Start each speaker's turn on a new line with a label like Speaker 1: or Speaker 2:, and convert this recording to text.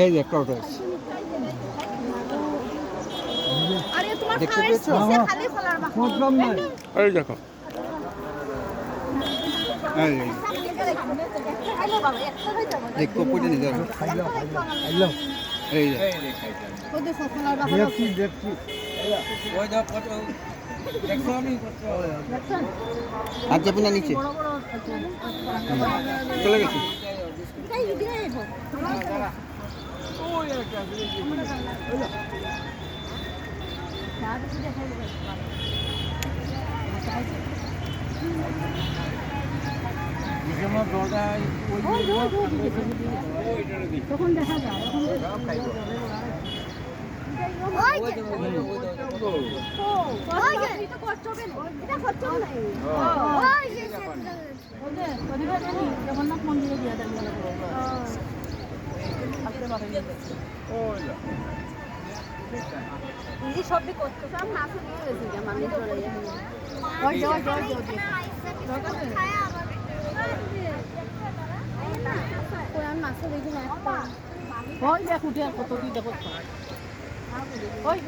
Speaker 1: এই যে একটা অটো আছে। দেখতে পেয়েছো? এই দেখো, দেখো পড়ে নিয়ে যাবো। এই যে আর যাবো না নিচে, চলে গেছি।
Speaker 2: তখন দেখা যায় জগন্নাথ মন্দিরে দিয়ে দেন সবই করতো সব নাচে দিয়ে গেছি মাছ দেখি না হয় দেখ উঠে কত কি দেখো হয়